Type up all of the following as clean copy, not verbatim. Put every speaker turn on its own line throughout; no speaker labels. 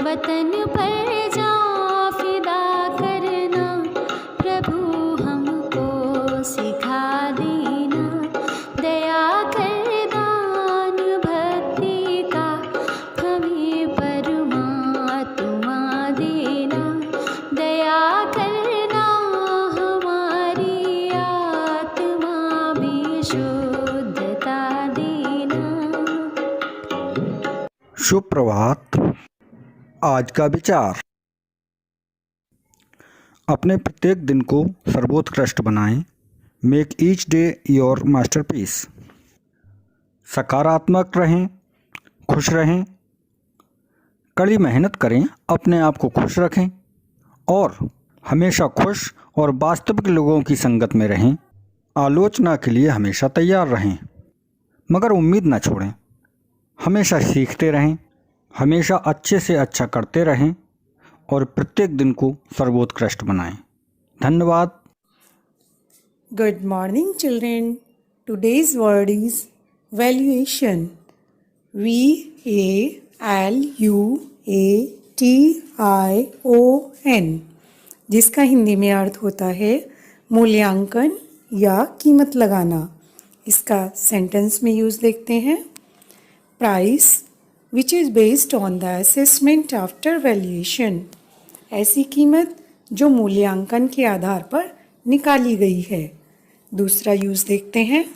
वतन पर जा फिदा करना, प्रभु हमको सिखा देना। दया कर दान भक्ति का हमें परमात्मा देना। दया करना हमारी आत्मा भी शुद्धता देना।
सुप्रभात। आज का विचार, अपने प्रत्येक दिन को सर्वोत्कृष्ट बनाएं। Make each day your masterpiece. सकारात्मक रहें, खुश रहें, कड़ी मेहनत करें, अपने आप को खुश रखें और हमेशा खुश और वास्तविक लोगों की संगत में रहें। आलोचना के लिए हमेशा तैयार रहें, मगर उम्मीद न छोड़ें। हमेशा सीखते रहें, हमेशा अच्छे से अच्छा करते रहें और प्रत्येक दिन को सर्वोत्कृष्ट बनाएं। धन्यवाद।
Good morning, children. Today's word is valuation. valuation, जिसका हिंदी में अर्थ होता है मूल्यांकन या कीमत लगाना। इसका सेंटेंस में यूज देखते हैं। Price which is based on the assessment after valuation, ऐसी कीमत जो मूल्यांकन के आधार पर निकाली गई है। दूसरा यूज देखते हैं।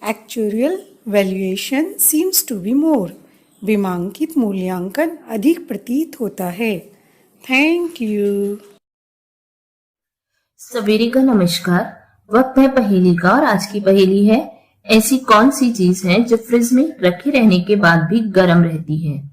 Actual valuation seems to be more, विमांकित मूल्यांकन अधिक प्रतीत होता है। Thank you.
सवेरे का नमस्कार। वक्त है पहेली का और आज की पहेली है, ऐसी कौन सी चीज है जो फ्रिज में रखे रहने के बाद भी गर्म रहती है।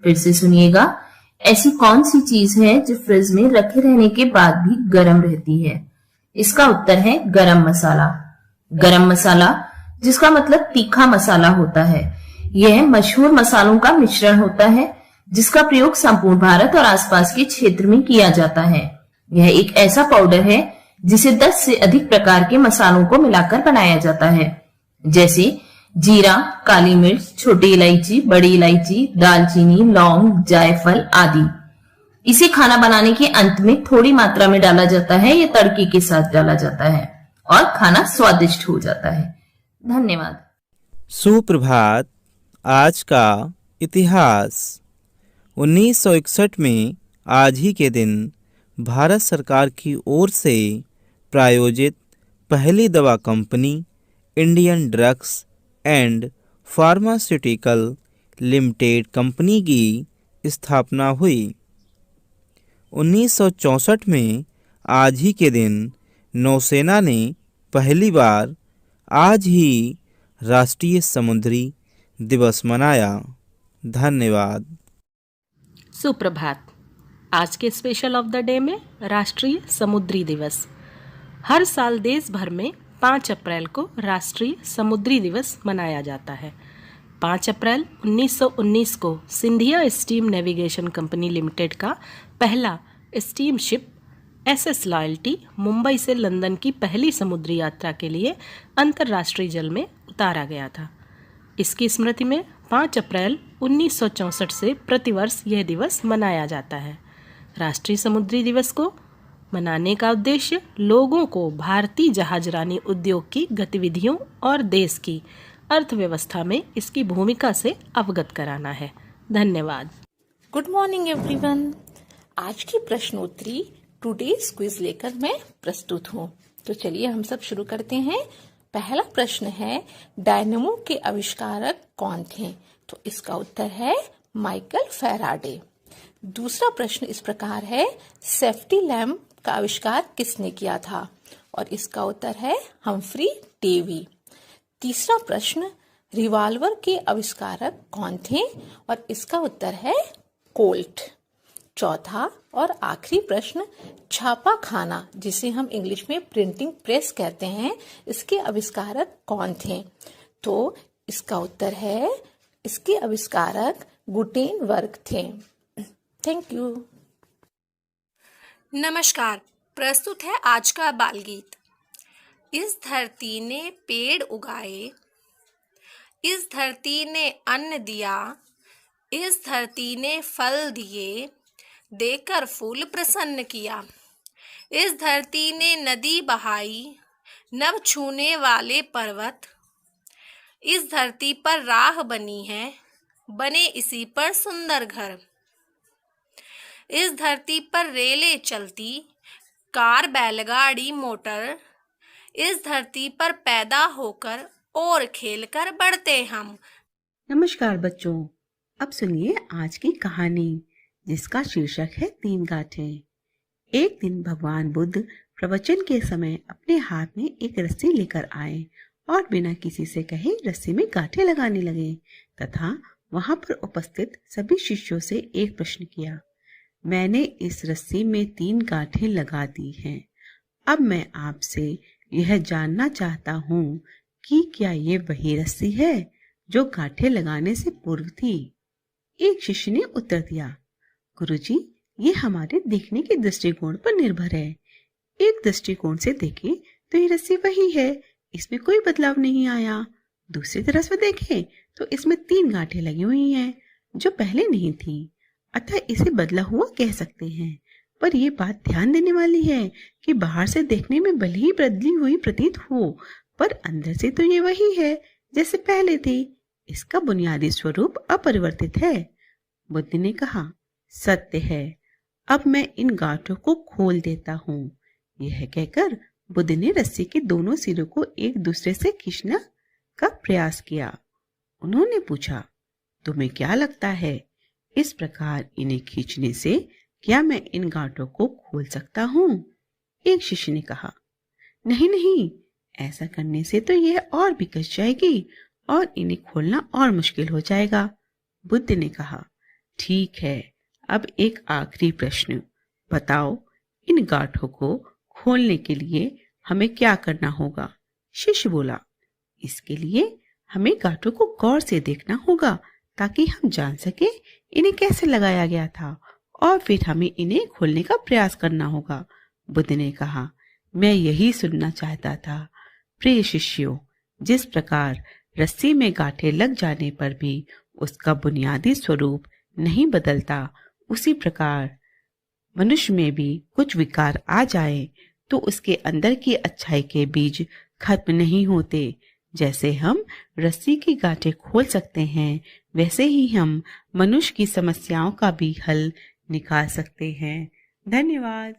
फिर से सुनिएगा, ऐसी कौन सी चीज है जो फ्रिज में रखे रहने के बाद भी गर्म रहती है। इसका उत्तर है गरम मसाला। गरम मसाला, जिसका मतलब तीखा मसाला होता है, यह मशहूर मसालों का मिश्रण होता है जिसका प्रयोग संपूर्ण भारत और आसपास के क्षेत्र में किया जाता है। यह एक ऐसा पाउडर है जिसे 10 से अधिक प्रकार के मसालों को मिलाकर बनाया जाता है, जैसे जीरा, काली मिर्च, छोटी इलायची, बड़ी इलायची, दालचीनी, लौंग, जायफल आदि। इसे खाना बनाने के अंत में थोड़ी मात्रा में डाला जाता है या तड़के के साथ डाला जाता है और खाना स्वादिष्ट हो जाता है। धन्यवाद।
सुप्रभात। आज का इतिहास। 1961 में आज ही के दिन भारत सरकार की ओर से प्रायोजित पहली दवा company Indian drugs and pharmaceutical limited company की स्थापना हुई। 1964 में आज ही के दिन नौसेना ने पहली बार आज ही राष्ट्रीय समुद्री दिवस मनाया। धन्यवाद।
सुप्रभात। आज के स्पेशल ऑफ द डे में राष्ट्रीय समुद्री दिवस। हर साल देश भर में 5 अप्रैल को राष्ट्रीय समुद्री दिवस मनाया जाता है। 5 अप्रैल 1919 को Scindia steam navigation company limited का पहला स्टीमशिप SS लॉयल्टी मुंबई से लंदन की पहली समुद्री यात्रा के लिए अंतर्राष्ट्रीय जल में उतारा गया था। इसकी स्मृति में 5 अप्रैल 1964 से प्रतिवर्ष यह दिवस मनाया जाता है। राष्ट्रीय समुद्री दिवस को मनाने का उद्देश्य लोगों को भारतीय जहाजरानी उद्योग की गतिविधियों और देश की अर्थव्यवस्था में इसकी भूमिका से अवगत कराना है। धन्यवाद।
Good morning everyone. आज की प्रश्नोत्तरी टुडेज क्विज लेकर मैं प्रस्तुत हूँ। तो चलिए हम सब शुरू करते हैं। पहला प्रश्न है, डायनेमो के आविष्कारक कौन थे? तो इसका उत्तर है माइकल फैराडे। दूसरा प्रश्न इस प्रकार है, सेफ्टी लैम्प का आविष्कार किसने किया था? और इसका उत्तर है हम्फ्री डेवी। तीसरा प्रश्न, रिवॉल्वर के आविष्कारक कौन थे? और इसका उत्तर है कोल्ट। चौथा और आखिरी प्रश्न, छापा खाना जिसे हम इंग्लिश में प्रिंटिंग प्रेस कहते हैं, इसके आविष्कारक कौन थे? तो इसका उत्तर है, इसके आविष्कारक गुटेनबर्ग थे। Thank you.
नमस्कार। प्रस्तुत है आज का बाल गीत। इस धरती ने पेड़ उगाए, इस धरती ने अन्न दिया, इस धरती ने फल दिए, देकर फूल प्रसन्न किया। इस धरती ने नदी बहाई, नभ छूने वाले पर्वत। इस धरती पर राह बनी है, बने इसी पर सुंदर घर। इस धरती पर रेलें चलती, कार बैलगाड़ी मोटर। इस धरती पर पैदा होकर और खेलकर बढ़ते हम।
नमस्कार बच्चों, अब सुनिए आज की कहानी जिसका शीर्षक है 3 गांठें। एक दिन भगवान बुद्ध प्रवचन के समय अपने हाथ में एक रस्सी लेकर आए और बिना किसी से कहे रस्सी में गांठें लगाने लगे तथा वहां पर उपस्थित सभी शिष्यों से एक प्रश्न किया। मैंने इस रस्सी में 3 गांठें लगा दी हैं। अब मैं आपसे यह जानना चाहता हूँ कि क्या ये वही रस्सी है जो गांठें लगाने से पूर्व थी? एक शिष्य ने उत्तर दिया, गुरुजी, ये हमारे देखने के दृष्टिकोण पर निर्भर है। एक दृष्टिकोण से देखें तो ये रस्सी वही है, इसमें कोई बदलाव नहीं आया। दूसरी तरफ से देखें तो इसमें 3 गांठें लगी हुई हैं जो पहले नहीं थी, अतः इसे बदला हुआ कह सकते हैं। पर यह बात ध्यान देने वाली है कि बाहर से देखने में भले ही बदली हुई प्रतीत हो, पर अंदर से तो ये वही है जैसे पहले थी। इसका बुनियादी स्वरूप अपरिवर्तित है। बुद्ध ने कहा, सत्य है। अब मैं इन गांठों को खोल देता हूँ। यह कहकर बुद्ध ने रस्सी के दोनों सिरों को एक दूसरे से खींचने का प्रयास किया। उन्होंने पूछा, तुम्हें क्या लगता है, इस प्रकार इन्हें खींचने से क्या मैं इन गांठों को खोल सकता हूँ? एक शिष्य ने कहा, नहीं नहीं, ऐसा करने से तो यह और भी कस जाएगी और इन्हें खोलना और मुश्किल हो जाएगा। बुद्ध ने कहा, ठीक है, अब एक आखिरी प्रश्न, बताओ इन गांठों को खोलने के लिए हमें क्या करना होगा? शिष्य बोला, इसके लिए हमें गांठों को गौर से देखना होगा ताकि हम जान सके इन्हें कैसे लगाया गया था और फिर हमें इन्हें खोलने का प्रयास करना होगा। बुद्ध ने कहा, मैं यही सुनना चाहता था। प्रिय शिष्यों, जिस प्रकार रस्सी में गांठें लग जाने पर भी उसका बुनियादी स्वरूप नहीं बदलता, उसी प्रकार मनुष्य में भी कुछ विकार आ जाए तो उसके अंदर की अच्छाई के बीज खत्म नहीं होते। जैसे हम रस्सी की गांठें खोल सकते हैं, वैसे ही हम मनुष्य की समस्याओं का भी हल निकाल सकते हैं। धन्यवाद।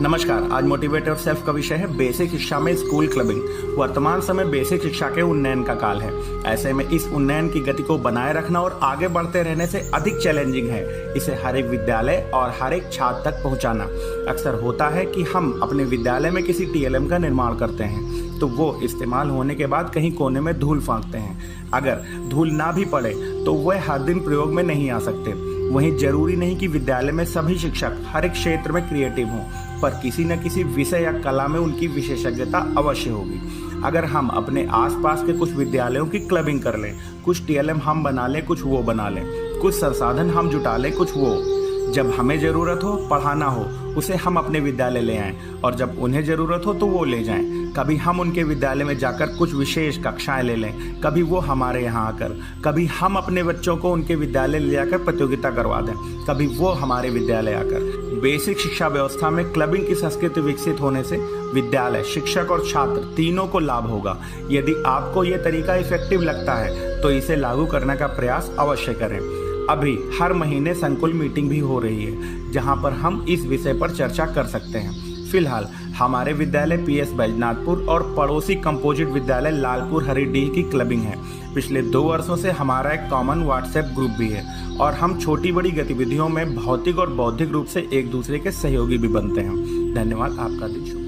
नमस्कार, आज मोटिवेटर सेल्फ का विषय है बेसिक शिक्षा में स्कूल क्लबिंग। वर्तमान समय बेसिक शिक्षा के उन्नयन का काल है। ऐसे में इस उन्नयन की गति को बनाए रखना और आगे बढ़ते रहने से अधिक चैलेंजिंग है इसे हर एक विद्यालय और हर एक छात्र तक पहुंचाना। अक्सर होता है कि हम अपने विद्यालय में किसी TLM का निर्माण करते हैं तो वो इस्तेमाल होने के बाद कहीं कोने में धूल फांकते हैं। अगर धूल ना भी पड़े तो वह हर दिन प्रयोग में नहीं आ सकते। वहीं जरूरी नहीं कि विद्यालय में सभी शिक्षक हर एक क्षेत्र में क्रिएटिव हों, पर किसी न किसी विषय या कला में उनकी विशेषज्ञता अवश्य होगी। अगर हम अपने आसपास के कुछ विद्यालयों की क्लबिंग कर लें, कुछ TLM हम बना लें, कुछ वो बना लें, कुछ संसाधन हम जुटा लें, कुछ वो, जब हमें जरूरत हो, पढ़ाना हो, उसे हम अपने विद्यालय ले आएं और जब उन्हें जरूरत हो तो वो ले जाएं। कभी हम उनके विद्यालय में जाकर कुछ विशेष कक्षाएं ले लें, कभी वो हमारे यहाँ आकर, कभी हम अपने बच्चों को उनके विद्यालय ले जाकर प्रतियोगिता करवा दें, कभी वो हमारे विद्यालय आकर। बेसिक शिक्षा व्यवस्था में क्लबिंग की संस्कृति विकसित होने से विद्यालय, शिक्षक और छात्र तीनों को लाभ होगा। यदि आपको ये तरीका इफेक्टिव लगता है तो इसे लागू करने का प्रयास अवश्य करें। अभी हर महीने संकुल मीटिंग भी हो रही है जहां पर हम इस विषय पर चर्चा कर सकते हैं। फिलहाल हमारे विद्यालय PS बैजनाथपुर और पड़ोसी कंपोजिट विद्यालय लालपुर हरिडीह की क्लबिंग है। पिछले 2 वर्षों से हमारा एक कॉमन WhatsApp ग्रुप भी है और हम छोटी बड़ी गतिविधियों में भौतिक और बौद्धिक रूप से एक दूसरे के सहयोगी भी बनते हैं। धन्यवाद, आपका दिन शुभ।